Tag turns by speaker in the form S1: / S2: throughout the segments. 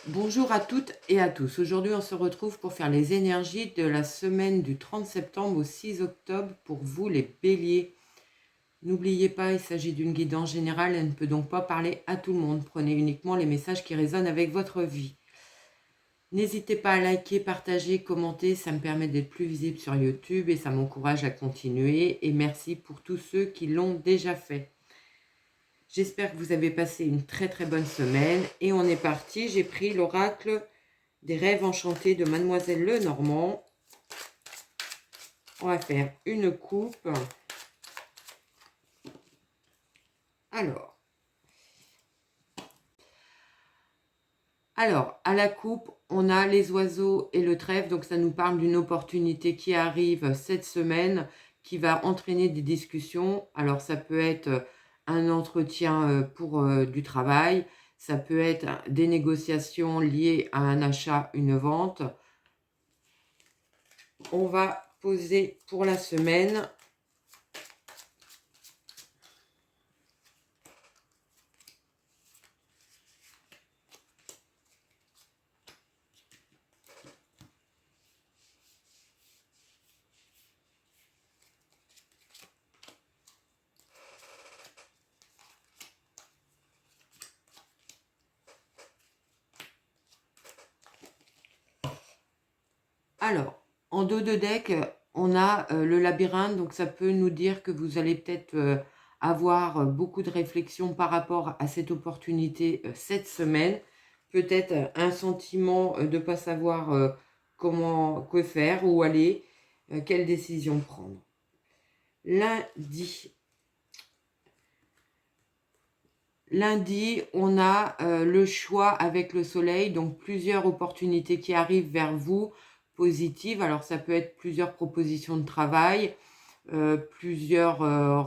S1: Bonjour à toutes et à tous. Aujourd'hui, on se retrouve pour faire les énergies de la semaine du 30 septembre au 6 octobre pour vous, les béliers. N'oubliez pas, il s'agit d'une guidance générale, elle ne peut donc pas parler à tout le monde. Prenez uniquement les messages qui résonnent avec votre vie. N'hésitez pas à liker, partager, commenter, ça me permet d'être plus visible sur YouTube et ça m'encourage à continuer. Et merci pour tous ceux qui l'ont déjà fait. J'espère que vous avez passé une très très bonne semaine et on est parti. J'ai pris l'oracle des rêves enchantés de Mademoiselle Lenormand. On va faire une coupe. Alors, à la coupe, on a les oiseaux et le trèfle. Donc, ça nous parle d'une opportunité qui arrive cette semaine, qui va entraîner des discussions. Alors, ça peut être un entretien pour du travail. Ça peut être des négociations liées à un achat, une vente. On va poser pour la semaine. Alors, en dos de deck, on a le labyrinthe, donc ça peut nous dire que vous allez peut-être avoir beaucoup de réflexions par rapport à cette opportunité cette semaine. Peut-être un sentiment de ne pas savoir que faire, où aller, quelle décision prendre. Lundi, on a le choix avec le soleil, donc plusieurs opportunités qui arrivent vers vous, positives. Alors ça peut être plusieurs propositions de travail, plusieurs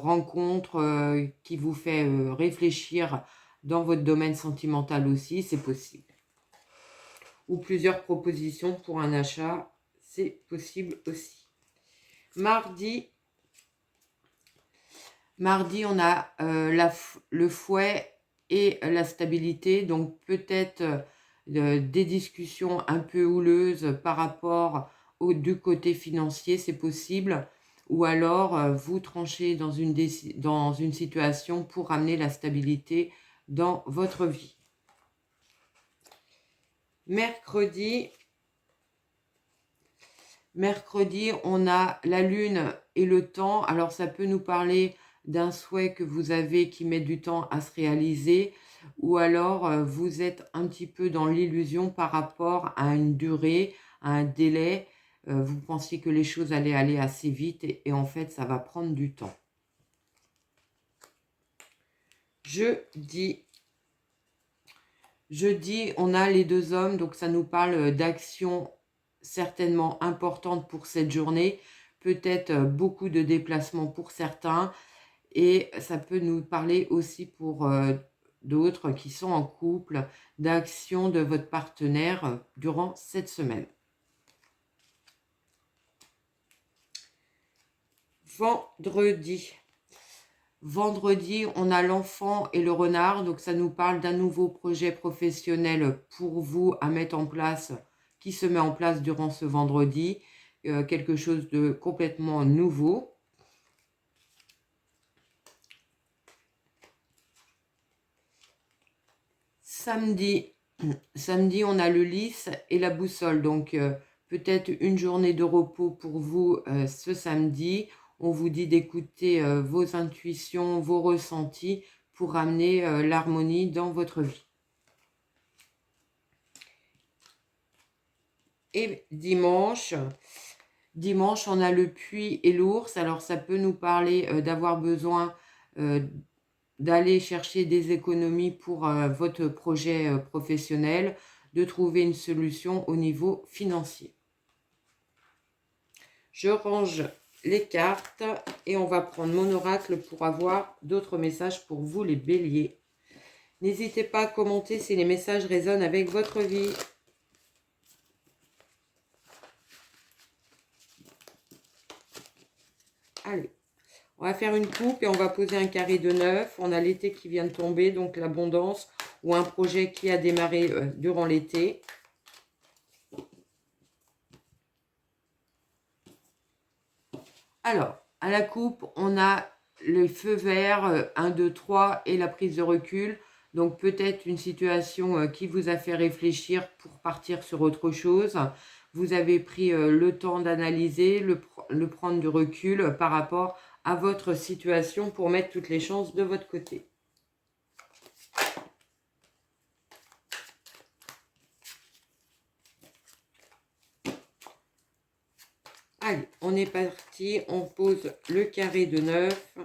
S1: rencontres qui vous fait réfléchir dans votre domaine sentimental aussi, c'est possible. Ou plusieurs propositions pour un achat, c'est possible aussi. Mardi, on a le fouet et la stabilité, donc peut-être des discussions un peu houleuses par rapport du côté financier, c'est possible, ou alors vous tranchez dans une situation pour amener la stabilité dans votre vie. Mercredi, on a la lune et le temps. Alors ça peut nous parler d'un souhait que vous avez qui met du temps à se réaliser, ou alors vous êtes un petit peu dans l'illusion par rapport à une durée, à un délai. Vous pensiez que les choses allaient aller assez vite et en fait ça va prendre du temps. Jeudi, on a les deux hommes, donc ça nous parle d'actions certainement importantes pour cette journée, peut-être beaucoup de déplacements pour certains, et ça peut nous parler aussi pour d'autres qui sont en couple, d'actions de votre partenaire durant cette semaine. Vendredi, on a l'enfant et le renard, donc ça nous parle d'un nouveau projet professionnel pour vous à mettre en place, qui se met en place durant ce vendredi, quelque chose de complètement nouveau. Samedi, on a le lys et la boussole, donc peut-être une journée de repos pour vous ce samedi. On vous dit d'écouter vos intuitions, vos ressentis pour amener l'harmonie dans votre vie. Et dimanche, on a le puits et l'ours. Alors ça peut nous parler d'avoir besoin d'aller chercher des économies pour votre projet professionnel, de trouver une solution au niveau financier. Je range les cartes et on va prendre mon oracle pour avoir d'autres messages pour vous, les béliers. N'hésitez pas à commenter si les messages résonnent avec votre vie. Allez, on va faire une coupe et on va poser un carré de 9. On a l'été qui vient de tomber, donc l'abondance. ou un projet qui a démarré durant l'été. Alors, à la coupe, on a le feu vert, 1, 2, 3 et la prise de recul. Donc peut-être une situation qui vous a fait réfléchir pour partir sur autre chose. Vous avez pris le temps d'analyser, le prendre du recul par rapport à votre situation pour mettre toutes les chances de votre côté. Allez, on est parti, on pose le carré de 9.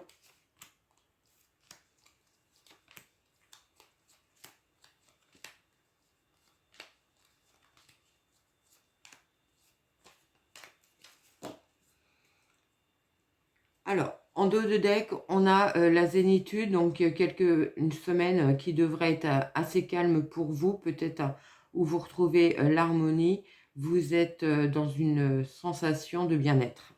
S1: Alors, en dos de deck, on a la zénitude, donc une semaine qui devrait être assez calme pour vous, peut-être où vous retrouvez l'harmonie. Vous êtes dans une sensation de bien-être.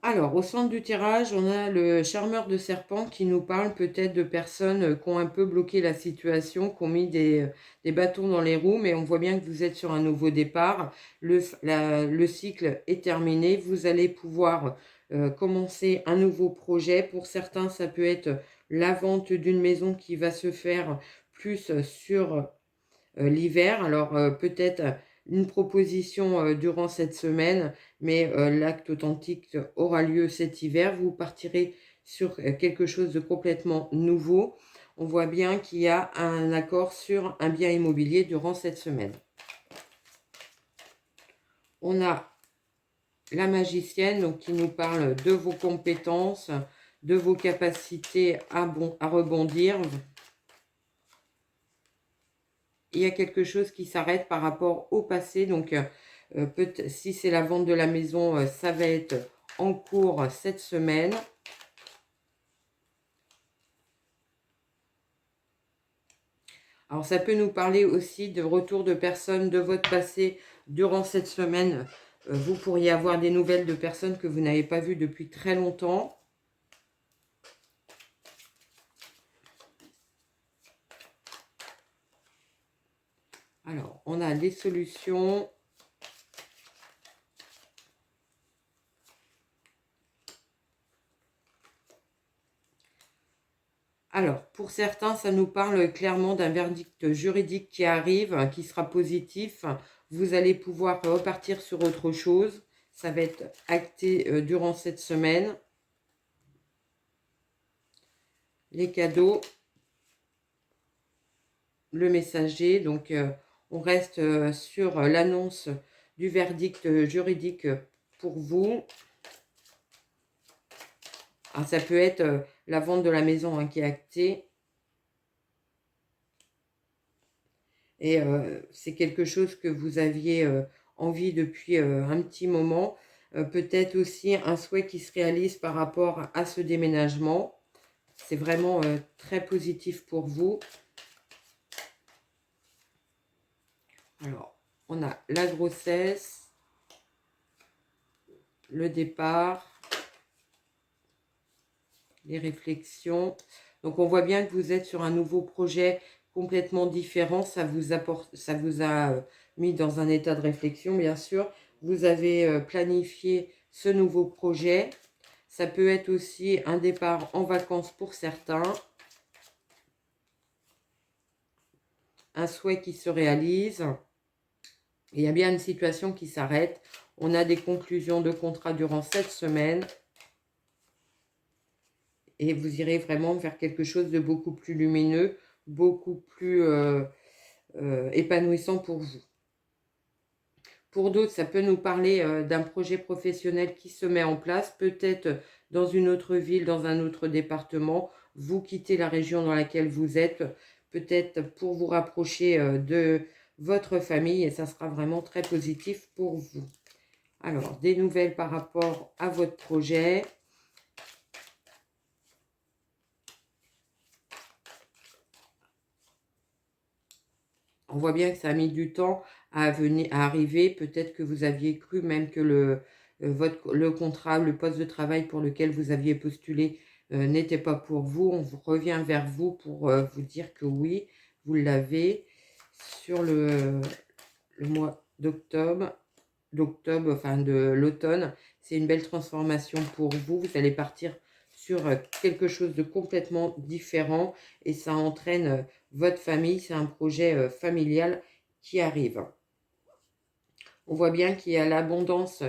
S1: Alors, au centre du tirage, on a le charmeur de serpent qui nous parle peut-être de personnes qui ont un peu bloqué la situation, qui ont mis des bâtons dans les roues, mais on voit bien que vous êtes sur un nouveau départ. Le cycle est terminé. Vous allez pouvoir commencer un nouveau projet. Pour certains, ça peut être la vente d'une maison qui va se faire plus sur l'hiver. Alors, peut-être une proposition durant cette semaine, mais l'acte authentique aura lieu cet hiver. Vous partirez sur quelque chose de complètement nouveau. On voit bien qu'il y a un accord sur un bien immobilier durant cette semaine. On a la magicienne donc, qui nous parle de vos compétences, de vos capacités à rebondir. Il y a quelque chose qui s'arrête par rapport au passé. Donc, si c'est la vente de la maison, ça va être en cours cette semaine. Alors, ça peut nous parler aussi de retour de personnes de votre passé durant cette semaine. Vous pourriez avoir des nouvelles de personnes que vous n'avez pas vues depuis très longtemps. Alors, on a des solutions. Alors, pour certains, ça nous parle clairement d'un verdict juridique qui arrive, qui sera positif. Vous allez pouvoir repartir sur autre chose. Ça va être acté durant cette semaine. Les cadeaux. Le messager. Donc, on reste sur l'annonce du verdict juridique pour vous. Alors, ça peut être la vente de la maison qui est actée. Et c'est quelque chose que vous aviez envie depuis un petit moment. Peut-être aussi un souhait qui se réalise par rapport à ce déménagement. C'est vraiment très positif pour vous. Alors, on a la grossesse, le départ, les réflexions. Donc, on voit bien que vous êtes sur un nouveau projet complètement différent. Ça vous a mis dans un état de réflexion, bien sûr. Vous avez planifié ce nouveau projet. Ça peut être aussi un départ en vacances pour certains. Un souhait qui se réalise. Il y a bien une situation qui s'arrête. On a des conclusions de contrat durant cette semaine. Et vous irez vraiment vers quelque chose de beaucoup plus lumineux, beaucoup plus épanouissant pour vous. Pour d'autres, ça peut nous parler d'un projet professionnel qui se met en place, peut-être dans une autre ville, dans un autre département. Vous quittez la région dans laquelle vous êtes, peut-être pour vous rapprocher de votre famille, et ça sera vraiment très positif pour vous. Alors, des nouvelles par rapport à votre projet. On voit bien que ça a mis du temps à arriver. Peut-être que vous aviez cru même que le contrat, le poste de travail pour lequel vous aviez postulé n'était pas pour vous. On revient vers vous pour vous dire que oui, vous l'avez sur le mois d'octobre, enfin de l'automne. C'est une belle transformation pour vous. Vous allez partir sur quelque chose de complètement différent et ça entraîne votre famille. C'est un projet familial qui arrive. On voit bien qu'il y a l'abondance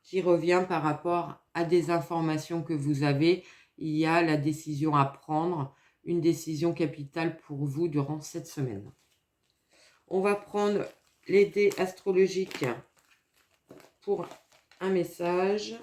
S1: qui revient par rapport à des informations que vous avez. Il y a la décision à prendre, une décision capitale pour vous durant cette semaine. On va prendre les dés astrologiques pour un message.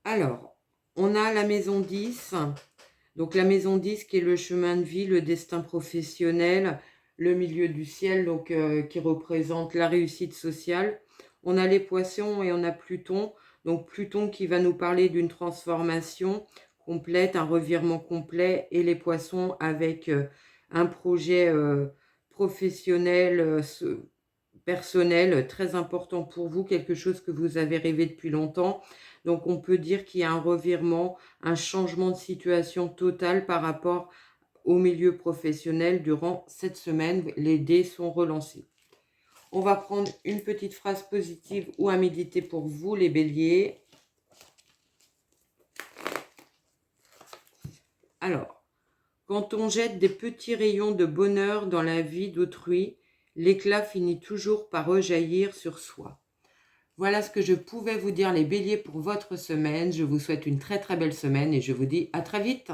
S1: Alors, on a la maison 10. Donc la maison 10 qui est le chemin de vie, le destin professionnel, le milieu du ciel, donc qui représente la réussite sociale. On a les poissons et on a Pluton. Donc Pluton qui va nous parler d'une transformation complète, un revirement complet, et les poissons avec un projet professionnel, personnel très important pour vous, quelque chose que vous avez rêvé depuis longtemps. Donc on peut dire qu'il y a un revirement, un changement de situation total par rapport au milieu professionnel durant cette semaine. Les dés sont relancés. On va prendre une petite phrase positive ou à méditer pour vous, les béliers. Alors, quand on jette des petits rayons de bonheur dans la vie d'autrui, l'éclat finit toujours par rejaillir sur soi. Voilà ce que je pouvais vous dire, les béliers, pour votre semaine. Je vous souhaite une très très belle semaine et je vous dis à très vite.